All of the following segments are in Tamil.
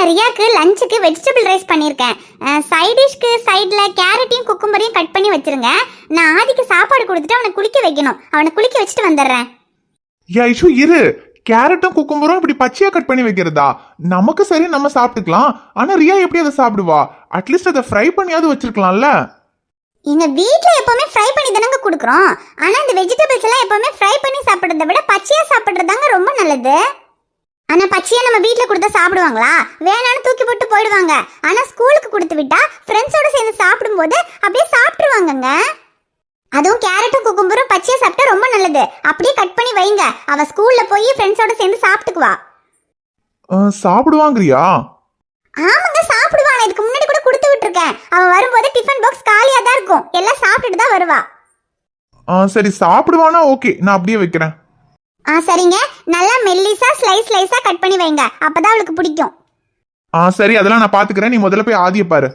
ரியாக்கு லஞ்சுக்கு வெஜிடபிள் ரைஸ் பண்ணியிருக்கேன். சைட் டிஷ்க்கு சைடில் கேரட்டையும் குக்கும்பரையும் கட் பண்ணி வச்சிருங்க. நான் ஆதிக்கு சாப்பாடு கொடுத்துட்டு அவனை குளிக்க வைக்கணும். அவனை குளிக்க வச்சுட்டு வந்துடுறேன். ஐஷு இரு, கேரட்டும் குக்கும்பரும் இப்படி பச்சையா கட் பண்ணி வைக்கிறதா? நமக்கு சரி, நம்ம சாப்பிட்டுக்கலாம். ஆனா ரியா எப்படி அதை சாப்பிடுவா? அட்லீஸ்ட் அதை ஃப்ரை பண்ணியாவது வச்சிருக்கலாம்ல. எங்க வீட்ல எப்பவுமே ஃப்ரை பண்ணி தானங்க கொடுக்குறோம். ஆனா இந்த வெஜிடபிள்ஸ் எல்லாம் எப்பவுமே ஃப்ரை பண்ணி சாப்பிடுறத விட பச்சையா சாப்பிடுறதாங்க ரொம்ப நல்லது. ஆனா பச்சையா நம்ம வீட்ல கொடுத்தா சாப்பிடுவாங்களா? வேணான்னு தூக்கி போட்டு போயிடுவாங்க. ஆனா ஸ்கூலுக்கு கொடுத்து விட்டா ஃப்ரெண்ட்ஸோட சேர்ந்து சாப்பிடும்போது அப்படியே சாப்பிட்டுருவாங்கங்க. அதுவும் கேரட்டும் குக்கும்பரும் பச்சையா சாப்பிட்டா ரொம்ப நல்லது. அப்படியே கட் பண்ணி வைங்க. அவ ஸ்கூல்ல போய் ஃப்ரெண்ட்ஸோட சேர்ந்து சாப்பிட்டுக்குவா. சாப்பிடுவாங்கறியா? ஆமாங்க சாப்பிடுவான். இதுக்கு முன்னாடி கூட கொடுத்து விட்டுருக்கேன். அவன் வரும்போது டிஃபன் பாக்ஸ் காலியா தான் இருக்கும். எல்லாம் சாப்பிட்டுட்டு தான் வருவா. சரி சாப்பிடுவானா? ஓகே, நான் அப்படியே வைக்கிறேன். சரிங்க. நல்லா மெல்லிசா ஸ்லைஸா கட் பண்ணி வைங்க. அப்பதான் அவளுக்கு பிடிக்கும். சரி, அதெல்லாம் நான் பாத்துக்கிறேன். நீ முதல்ல போய் ஆதியை பாரு.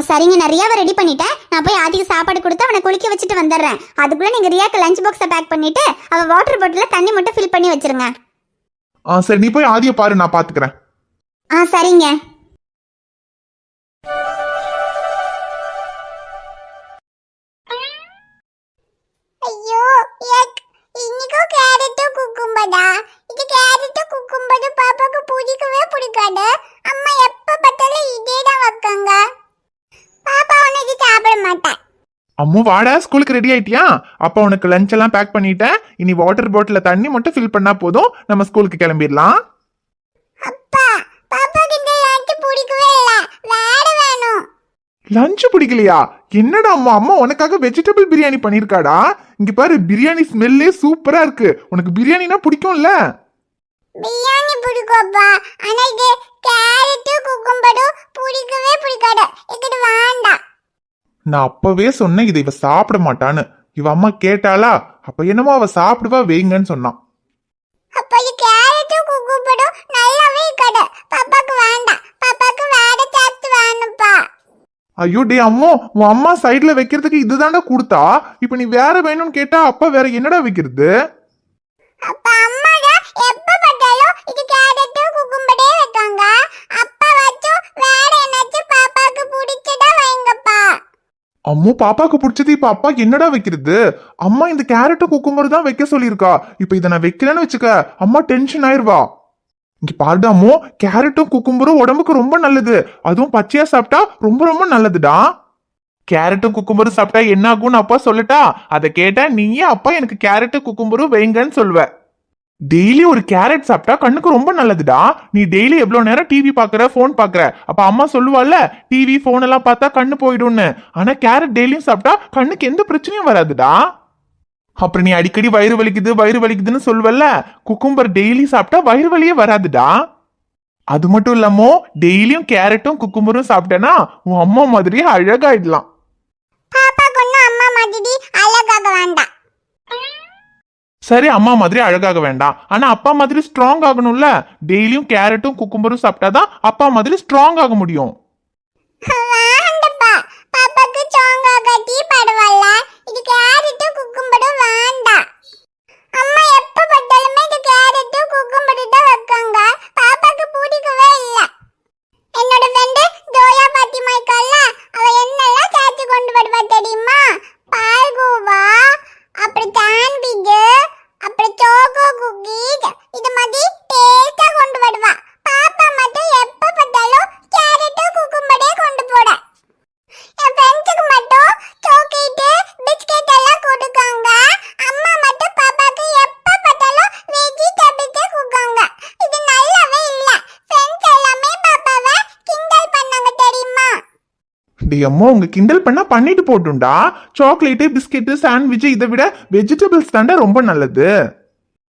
சரிங்க, நான் ரியாவை ரெடி பண்ணிட்டேன். நான் போய் ஆதிக்கு சாப்பாடு கொடுத்து அவனை குளிக்க வச்சுட்டு வந்துடுறேன். அதுக்குள்ள நீங்க ரியாக்கு லஞ்ச் பாக்ஸை பேக் பண்ணிட்டு அவ வாட்டர் பாட்டில தண்ணி மட்டும் ஃபில் பண்ணி வச்சிருங்க. சரி, நீ போய் ஆதியை பாரு, நான் பாத்துக்கிறேன். சரிங்க. ஐயோ, இன்னைக்கும் கேரட்டும் குக்கும்பரா? இது கேரட்டும் குக்கும்பரும் பாப்பாக்கு பிடிக்கவே பிடிக்காது. அம்மா எப்ப பார்த்தாலும் இதே தான் வைக்காங்க. பாப்பா உனக்கு சாப்பிட மாட்டேன். அம்மு வாடா, ஸ்கூலுக்கு ரெடி ஆயிட்டியா? அப்பா உனக்கு லஞ்ச் எல்லாம் பேக் பண்ணிட்டேன். இனி வாட்டர் பாட்டில தண்ணி மட்டும் ஃபில் பண்ணா போதும், நம்ம ஸ்கூலுக்கு கிளம்பிடலாம். அப்பா, பாப்பாக்கு இந்த லஞ்ச் பிடிக்கவே இல்ல. வேற வேணும். லஞ்ச் பிடிக்கலையா? என்னடா அம்மா, அம்மா உனக்காக வெஜிடபிள் பிரியாணி பண்ணிருக்காடா. இங்க பாரு, பிரியாணி ஸ்மெல்லே சூப்பரா இருக்கு. உனக்கு பிரியாணினா பிடிக்கும்ல? பிரியாணி பிடிக்கும்ப்பா. ஆனா இது கேரட் குக்கும்பரும் பிடிக்கவே பிடிக்காது. இது வேண்டாம். நான் அப்பவே சொன்னேன் இதை இவ சாப்பிட மாட்டான்னு. இவ அம்மா கேட்டாளா? அப்ப என்னமோ அவ சாப்பிடுவா, வைங்கன்னு சொன்னான். அப்ப இது கேரட் குக்கும்பரும் நல்லாவே இருக்காது. பாப்பாக்கு வேண்டாம். பாப்பாக்கு வேற சாப்பிட்டு வேணும்ப்பா. ஐயோ டே அம்மோ, உன் அம்மா சைட்ல வைக்கிறதுக்கு இதுதாண்டா கொடுத்தா. இப்ப நீ வேற வேணும்னு கேட்டா அப்பா வேற என்னடா வைக்கிறது? அப்ப அம்மா எப்ப பார்த்தாலும் இது கேரட் குக்கும்பரே வைக்காங்க. அப்பா வச்சு வேற என்னாச்சும் பாப்பாக்கு பிடிச்சதா வைங்கப்பா. அம்மோ, பாப்பாக்கு பிடிச்சது இப்ப அப்பா என்னடா வைக்கிறது? அம்மா இந்த கேரட்டும் குக்கும்பர் தான் வைக்க சொல்லியிருக்கா. இப்ப இதை நான் வைக்கலன்னு வச்சுக்க, அம்மா டென்ஷன் ஆயிருவா. இங்க பாருடாமோ, கேரட்டும் குக்கும்பரும் உடம்புக்கு ரொம்ப நல்லது. அதுவும் பச்சையா சாப்பிட்டா ரொம்ப ரொம்ப நல்லதுடா. கேரட்டும் குக்கும்பரும் சாப்பிட்டா என்ன ஆகும்னு அப்பா சொல்லட்டா? அதை கேட்டா நீயே அப்பா எனக்கு கேரட்டும் குக்கும்பரும் வைங்கன்னு சொல்வ. டெய்லி ஒரு கேரட் சாப்பிட்டா கண்ணுக்கு ரொம்ப நல்லதுடா. நீ டெய்லி எவ்வளவு நேரம் டிவி பாக்குற, போன் பாக்குற? அப்ப அம்மா சொல்லுவாள்ல, டிவி போன் எல்லாம் பார்த்தா கண்ணு போயிடும்னு. ஆனா கேரட் டெய்லியும் சாப்பிட்டா கண்ணுக்கு எந்த பிரச்சனையும் வராதுடா. அப்புறம் நீ அடிக்கடி வயிறு வலிக்குதுன்னு சொல்வல்ல, குக்கும்பர் டெய்லி சாப்பிட்டா வயிறு வலியே வராதுடா. அது மட்டும் இல்லாமோ, டெய்லியும் கேரட்டும் குக்கும்பரும் சாப்பிட்டேன்னா உன் அம்மா மாதிரியே அழகாயிடலாம். பாப்பா கொண்டு அம்மா மாதிரி அழகாக வேண்டாம். சரி, அம்மா மாதிரி அழகாக வேண்டாம். ஆனா அப்பா மாதிரி ஸ்ட்ராங் ஆகணும்ல. டெய்லியும் கேரட்டும் குக்கும்பரும் சாப்பிட்டாதான் அப்பா மாதிரி ஸ்ட்ராங் ஆக முடியும். வேண்டப்பா, பாப்பாக்கு ஸ்ட்ராங் ஆகாட்டி பரவாயில்ல. இது கேரட் குக்கும்பரும் வேண்டாம். அம்மா எப்ப பார்த்தாலுமே இந்த கேரட் குக்கும்பரும் தான் வைக்காங்க. பாப்பாக்கு பிடிக்கவே இல்ல. என்னோட ஃப்ரெண்டு ஜோயா பாத்திமா இருக்கால, அவ என்னெல்லாம் சேர்த்து கொண்டு வருவா தெரியுமா? பால்கோவா, அப்புறம் சாண்ட்விச், அப்புறம் சோகோ குக்கீஸ், இது மாதிரி டேஸ்டா கொண்டு வருவா. பாப்பா மட்டும் எப்ப பார்த்தாலும் கேரட் குக்கும்பரே கொண்டு போட. என் ஃப்ரெண்ட்ஸுக்கு மட்டும் சாக்லேட் பிஸ்கட் எல்லாம் கொடுக்காங்க. அம்மா மட்டும் பாப்பாக்கு எப்ப பார்த்தாலும் வெஜிடபிள்ஸ் கொடுக்காங்க. இது நல்லாவே இல்ல. ஃப்ரெண்ட்ஸ் எல்லாமே பாப்பாவை கிண்டல் பண்ணாங்க தெரியுமா? டே அம்மா, உங்க கிண்டல் பண்ணா பண்ணிட்டு போட்டுண்டா. சாக்லேட்டு, பிஸ்கெட்டு, சாண்ட்விச் இதை விட வெஜிடபிள்ஸ் தாண்டா ரொம்ப நல்லது.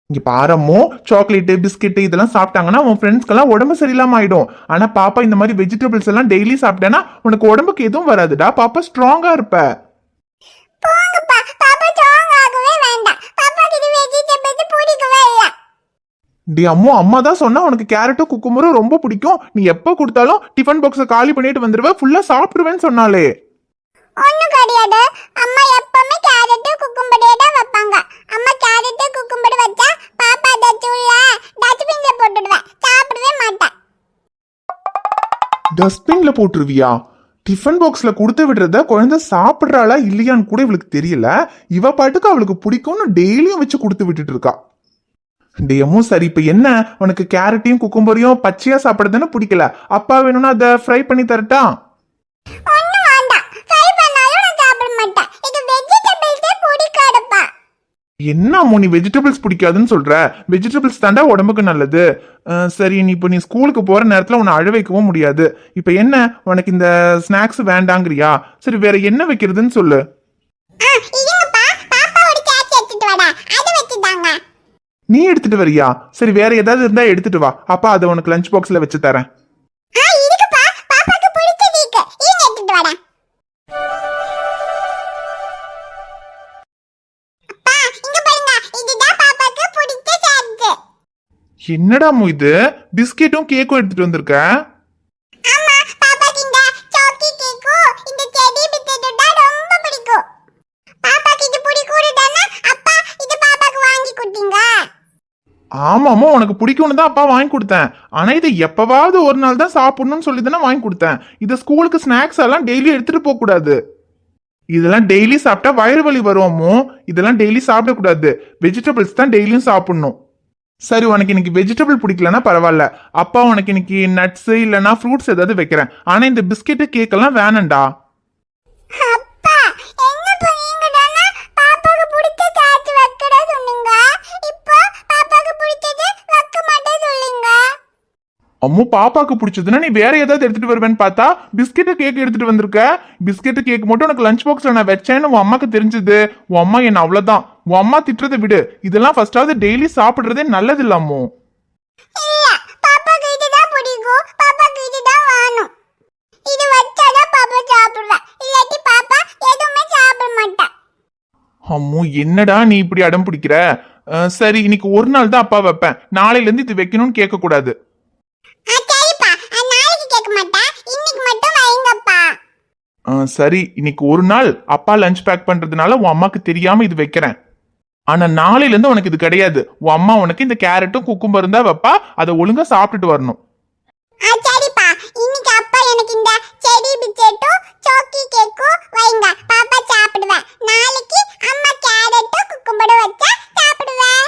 இங்க பாரம்மோ, சாக்லேட்டு பிஸ்கெட்டு இதெல்லாம் சாப்பிட்டாங்கன்னா உன் ஃப்ரெண்ட்ஸ்க்கெல்லாம் உடம்பு சரியில்லாம ஆயிடும். ஆனா பாப்பா இந்த மாதிரி வெஜிடபிள்ஸ் எல்லாம் டெய்லி சாப்பிட்டேன்னா உனக்கு உடம்புக்கு எதுவும் வராதுடா. பாப்பா ஸ்ட்ராங்கா இருப்ப. போங்கப்பா, பாப்பா ஸ்ட்ராங் ஆகவே வேண்டாம். பாப்பாக்கு இது வெஜிடபிள்ஸ் பிடிக்கவே இல்ல. டி அம்மோ, அம்மா தான் சொன்னா உனக்கு கேரட்டும் குக்கும்பரும் ரொம்ப பிடிக்கும். நீ எப்ப கொடுத்தாலும் டிஃபன் பாக்ஸை காலி பண்ணிட்டு வந்துருவ, ஃபுல்லா சாப்பிடுவேன்னு சொன்னாலே. ஒண்ணும் கிடையாது. அம்மா எப்பவுமே கேரட் குக்கும்பரே தான் வைப்பாங்க. அம்மா கேரட் குக்கும்பர் வச்சா பாப்பா டஸ்ட்பின்ல போட்டுடுவேன். சாப்பிடவே மாட்டேன். டஸ்ட்பின்ல போட்டுருவியா? டிஃபன் பாக்ஸ்ல கொடுத்து விடுறத குழந்தை சாப்பிடுறாளா இல்லையான்னு கூட இவளுக்கு தெரியல. இவ பாட்டுக்கு அவளுக்கு பிடிக்கும்னு டெய்லியும் வச்சு கொடுத்து விட்டுட்டு இருக்கா. டேமும் சரி, இப்ப என்ன உனக்கு கேரட்டையும் குக்கும்பரையும் பச்சையா சாப்பிடுறதுன்னு பிடிக்கல. அப்பா வேணும்னா அதை ஃப்ரை பண்ணி தரட்டா? ஒண்ணும் வேண்டாம். ஃப்ரை பண்ணாலும் நான் சாப்பிட மாட்டேன். இது வெஜிடபிள்ஸே பிடிக்காதுப்பா. என்ன அம்மோ நீ வெஜிடபிள்ஸ் பிடிக்காதுன்னு சொல்ற? வெஜிடபிள்ஸ் தாண்டா உடம்புக்கு நல்லது. சரி, நீ ஸ்கூலுக்கு போற நேரத்துல உன்னை அழ வைக்கவும் முடியாது. இப்ப என்ன உனக்கு இந்த ஸ்நாக்ஸ் வேண்டாங்கிறியா? சரி, வேற என்ன வைக்கிறதுன்னு சொல்லு. இதுங்கப்பா, பாப்பாவோட கேக் எடுத்துட்டு வாடா. அது வச்சுதாங்க. நீ எடுத்துட்டு வரியா? சரி, வேற ஏதாவது இருந்தா எடுத்துட்டு வா. அப்பா அதை உனக்கு லஞ்ச் பாக்ஸ்ல வச்சு தரேன். இதுக்குப்பா, பாப்பாக்கு பிடிச்சது இருக்கு. இங்க எடுத்துட்டு வாடா. அப்பா, இங்க பாருங்க. இதுதான் பாப்பாக்கு பிடிச்ச சாக்ஸ். என்னடா அம்மு இது? பிஸ்கெட்டும் கேக்கும் எடுத்துட்டு வந்திருக்க? ஆமா, பாப்பாக்கு இந்த சாக்கி கேக்கும் இந்த செடி பிஸ்கெட்டும் தான் ரொம்ப பிடிக்கும். பாப்பாக்கு இது பிடிக்கும்தானே அப்பா இது பாப்பாக்கு வாங்கி கொடுத்தீங்க. ஆமாமோ, உனக்கு பிடிக்கும்னு தான் அப்பா வாங்கி கொடுத்தேன். ஆனா இதை எப்பவாவது ஒரு நாள் தான் சாப்பிடணும்னு சொல்லி தானே வாங்கி கொடுத்தேன். இதை ஸ்கூலுக்கு ஸ்நாக்ஸ் எல்லாம் டெய்லி எடுத்துட்டு போக கூடாது. இதெல்லாம் டெய்லி சாப்பிட்டா வயிறு வலி வருவோமோ. இதெல்லாம் டெய்லி சாப்பிடக்கூடாது. வெஜிடபிள்ஸ் தான் டெய்லியும் சாப்பிடணும். சரி, உனக்கு இன்னைக்கு வெஜிடபிள் பிடிக்கலன்னா பரவாயில்ல. அப்பா உனக்கு இன்னைக்கு நட்ஸ் இல்லைன்னா ஃப்ரூட்ஸ் ஏதாவது வைக்கிறேன். ஆனா இந்த பிஸ்கெட்டு கேக் எல்லாம் வேணாம்டா. அப்பா, என்ன பண்ணீங்க தானே பாப்பாக்கு பிடிச்ச சாக்ஸ் வைக்கற சொன்னீங்க. இப்போ பாப்பாக்கு பிடிச்சது வைக்க மாட்டே சொல்லுங்க. அம்மு, பாப்பாக்கு பிடிச்சதுன்னா நீ வேற ஏதாவது எடுத்துட்டு வருவேன்னு பார்த்தா பிஸ்கெட்டு கேக் எடுத்துட்டு வந்திருக்க. பிஸ்கெட்டு கேக் மட்டும் உனக்கு லஞ்ச் பாக்ஸ்ல நான் வச்சேன்னு உன் அம்மாக்கு தெரிஞ்சது. உன் அம்மா என்ன அவ்வளவுதான். உன் அம்மா திட்டுறதை விடு. இதெல்லாம் ஃபர்ஸ்டாவது டெய்லி சாப்பிடுறதே நல்லது இல்ல அம்மு. இல்ல, பாப்பாக்கு இதுதான் பிடிக்கும். பாப்பாக்கு இதுதான் வேணும். இது வச்சாதான் பாப்பா சாப்பிடுவா. இல்லாட்டி பாப்பா எதுவுமே சாப்பிட மாட்டா. அம்மு, என்னடா நீ இப்படி அடம் பிடிக்கிற? சரி, இன்னைக்கு ஒரு நாள் தான் அப்பா வைப்பேன். நாளையில இருந்து இது வைக்கணும்னு கேட்க கூடாது. சரிப்பா, நாளைக்கு கேட்க மாட்டேன். இன்னைக்கு மட்டும் வைங்கப்பா. சரி, இன்னைக்கு ஒரு நாள் அப்பா லஞ்ச் பேக் பண்றதுனால உன் அம்மாக்கு தெரியாம இது வைக்கிறேன். ஆனா நாளையில இருந்து உனக்கு இது கிடையாது. உன் அம்மா உனக்கு இந்த கேரட்டும் குக்கும்பரும் தான் வைப்பா. அதை ஒழுங்கா சாப்பிட்டுட்டு வரணும். சரிப்பா, இன்னைக்கு அப்பா எனக்கு இந்த செடி பிஸ்கெட்டும் சாக்கி கேக்கும் வைங்க. பாப்பா சாப்பிடுவேன். நாளைக்கு அம்மா கேரட்டும் குக்கும்பரும் வச்சா சாப்பிடுவேன்.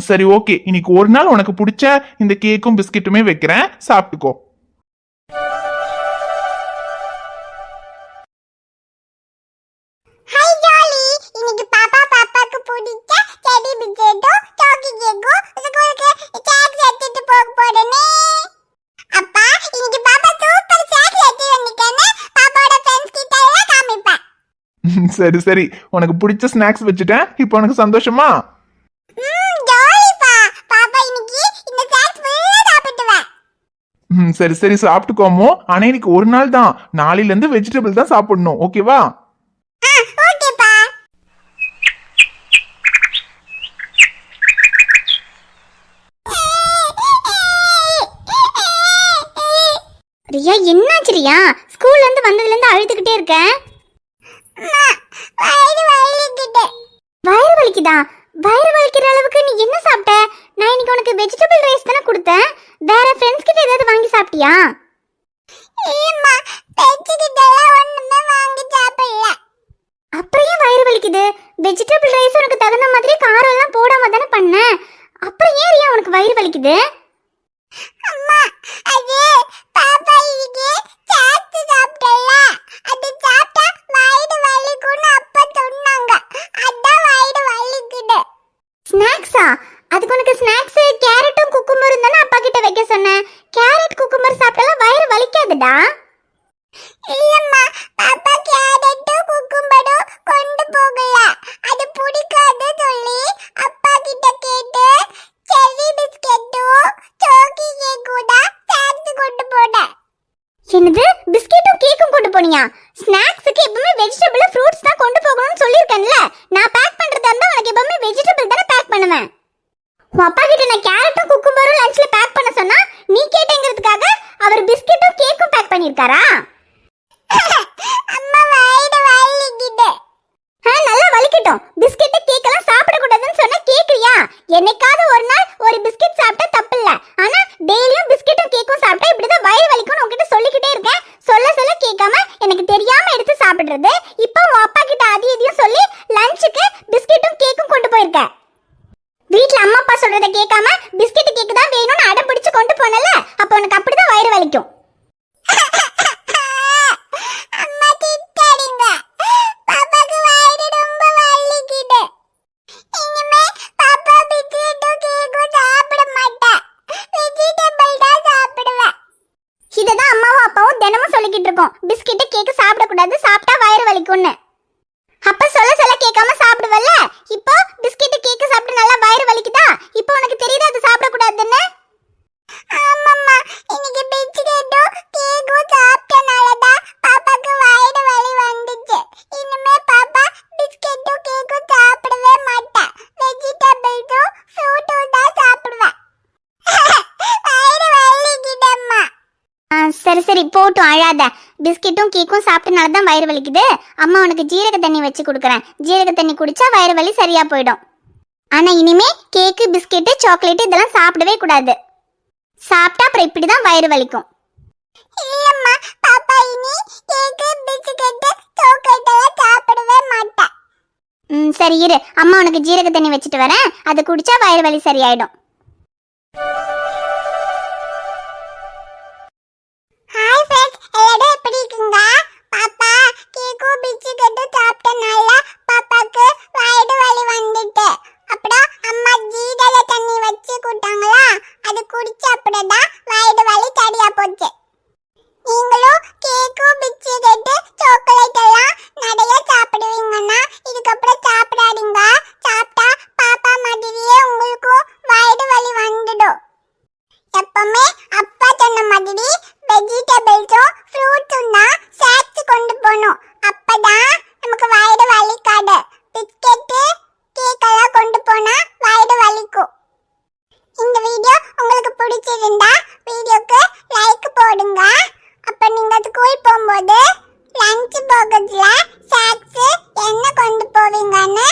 சரி, ஓகே. இன்னைக்கு ஒரு நாள் உனக்கு பிடிச்ச இந்த கேக்கும் பிஸ்கெட்டுமே வைக்கிறேன். சாப்பிட்டுக்கோ. Hi jolly. இன்னைக்கு பாப்பாக்கு பிடிச்ச செடி பிஸ்கெட்டும் சாக்கி கேக்கும் ஸ்கூலுக்கு சாக்ஸ் எடுத்துட்டு போக போறேனே. அப்பா, இன்னைக்கு பாப்பா சூப்பர் சாக்ஸ் எடுத்து வந்துட்டேன்னு பாப்பாவோட ஃப்ரெண்ட்ஸ் கிட்ட எல்லாம் காமிப்பேன். சரி சரி, உனக்கு பிடிச்ச ஸ்நாக்ஸ் வச்சுட்டேன். இப்போ உனக்கு சந்தோஷமா? ஜாலிப்பா. பாப்பா இன்னைக்கு இந்த சாக்ஸ் ஃபுல்லா சாப்பிடுவேன். சரி சரி, சாப்பிட்டுக்கோமோ. ஆனா இன்னைக்கு ஒரு நாள் தான். நாளையில இருந்து வெஜிடபிள் தான் சாப்பிடணும். ஓகேவா? ஓகேப்பா. ரியா, என்னாச்சு ரியா? ஸ்கூல்ல இருந்து வந்ததுல இருந்து அழுதுகிட்டே இருக்க. வயிறு வலிக்குது. வயிறு வலிக்குதா? வயிறு வலிக்கிற அளவுக்கு நீ என்ன சாப்பிட்ட? நான் இன்னைக்கு உனக்கு வெஜிடபிள் ரைஸ் தானே கொடுத்தேன். வேற ஃப்ரெண்ட்ஸ் கிட்ட ஏதாவது வாங்கி சாப்பிட்டியா? ஏம்மா, வெஜிடபிள்லாம் ஒண்ணுமே வாங்கி சாப்பிடல. அப்புறம் ஏன் வயிறு வலிக்குது? வெஜிடபிள் ரைஸ் உனக்கு தகுந்த மாதிரி காரம் எல்லாம் போடாம தானே பண்ண. அப்புறம் ஏன் ரியா உனக்கு வயிறு வலிக்குது? அம்மா, அது பாப்பா இன்னைக்கு சாக்ஸ் சாப்பிட்டல. அது சாப்பிட்டா வயிறு வலிக்கும்னு அப்பா சொன்னாங்க. அதான் வயிறு வலிக்குது. ஸ்நாக்ஸா? அதுக்கு உனக்கு ஸ்நாக்ஸ் கேரட்டும் குக்கும்பரும் தானே அப்பா கிட்ட வைக்க சொன்னேன். கேரட் குக்கும்பர் சாப்பிட்டாலும் வயிறு வலிக்காதுடா. இல்லம்மா, பாப்பா கேரட்டும் குக்கும்பரும் கொண்டு போகல. அது பிடிக்காது சொல்லி அப்பா கிட்ட கேட்டு செர்ரி பிஸ்கெட்டும் சாக்கி கேக்கும் தான் சாக்ஸ் கொண்டு போனேன். என்னது? பிஸ்கெட்டும் கேக்கும் கொண்டு போனியா? ஸ்நாக்ஸுக்கு எப்பவுமே வெஜிடபிள் ஃப்ரூட்ஸ் தான் கொண்டு போகணும்னு சொல்லியிருக்கேன்ல. நான் பேக் பண்றதா இருந்தா உனக்கு எப்பவுமே வெஜிடபிள் தானே பேக் பண்ணுவேன். உன் அப்பா கிட்ட நான் கேரட்டும் குக்கும்பரும் லஞ்ச்ல பேக் பண்ண சொன்னா நீ கேட்டேங்கிறதுக்காக அவர் பிஸ்கெட்டும் கேக்கும் பேக் பண்ணியிருக்காரா? அம்மா, வயிறு வலிக்குது. நல்லா வலிக்கட்டும். பிஸ்கெட் கேக் எல்லாம் சாப்பிடக்கூடாதுன்னு சொன்னா கேக்குறியா? என்னைக்காவது ஒரு நாள் ஒரு பிஸ்கெட் சாப்பிட்டா தப்பு இல்ல. ஆனா டெய்லியும் பிஸ்கெட்டும் கேக்கும் சாப்பிட்டா இப்படிதான் வயிறு வலிக்கும்னு உன்கிட்ட தினமும் சொல்லிக்கிட்டு இருக்கோம் பிஸ்கெட் கேக் சாப்பிடக்கூடாது, சாப்பிட்டா வயிறு வலிக்கும்னு. அப்ப சொல்ல கேட்காம சாப்பிடுவல்ல, இப்போ பிஸ்கெட் கேக் சாப்பிட்டு நல்லா வயிறு வலிக்குதா? இப்போ உனக்கு தெரியுதா அது சாப்பிடக்கூடாதுன்னு? ஆமாம்மா, இன்னைக்கு பிஸ்கெட்டும் கேக்கும் சாப்பிட்டனாலதான் பாப்பாக்கு வயிறு வலி வந்துச்சு. இனிமே பாப்பா பிஸ்கெட்டும் கேக்கும் சாப்பிடவே மாட்டா. வெஜிடபிள்ஸும் ஃப்ரூட்டும் தான் சாப்பிடுவேன். வயிறு வலிக்குதம்மா. சரி போட்டும், அழாத. பிஸ்கெட்டும் கேக்கும் சாப்பிட்டனால தான் வயிறு வலிக்குது. அம்மா உனக்கு ஜீரக தண்ணி வச்சு கொடுக்குறேன். ஜீரக தண்ணி குடிச்சா வயிறு வலி சரியா போயிடும். ஆனா இனிமே கேக்கு, பிஸ்கெட்டு, சாக்லேட் இதெல்லாம் சாப்பிடவே கூடாது. சாப்பிட்டா அப்புறம் இப்படிதான் வயிறு வலிக்கும். இல்லம்மா, பாப்பா இனி கேக்கு, பிஸ்கெட், சாக்லேட் எல்லாம் சாப்பிடவே மாட்டா. சரி இரு, அம்மா உனக்கு ஜீரக தண்ணி வச்சுட்டு வரேன். அதை குடிச்சா வயிறு வலி சரியாயிடும். ஹாய் ஃப்ரெண்ட்ஸ், எல்லாரும் எப்படி இருக்கீங்க? பாப்பா கேக்கும் பிஸ்கெட்டும் சாப்பிட்டனால பாப்பாக்கு வயிறு வலி வந்துட்டு. அப்புறம் அம்மா ஜீரக தண்ணி வச்சு கொடுத்தாங்களா, அது குடிச்ச அப்புறம் தான் வயிறு வலி சரியா போச்சு. நீங்களும் கேக்கும் பிஸ்கெட்டு, சாக்லேட் எல்லாம் நிறைய சாப்பிடுவீங்கன்னா இதுக்கப்புறம் சாப்பிடாதீங்க. சாப்பிட்டா பாப்பா மாதிரியே உங்களுக்கும் வயிறு வலி வந்துடும். எப்பவுமே அப்பா சொன்ன மாதிரி வெஜிடபிள்ஸும் ஃப்ரூட்ஸும் தான் சேர்த்து கொண்டு போகணும். அப்பதான் நமக்கு வயிறு வலிக்காது. பிஸ்கெட்டு, கேக் எல்லாம் கொண்டு போனா வயிறு வலிக்கும். இந்த வீடியோ உங்களுக்கு பிடிச்சிருந்தா வீடியோக்கு லைக் போடுங்க. அப்ப நீங்க ஸ்கூல் போகும்போது லஞ்ச் பாக்ஸ்ல ஸ்நாக்ஸ் என்ன கொண்டு போவீங்கன்னு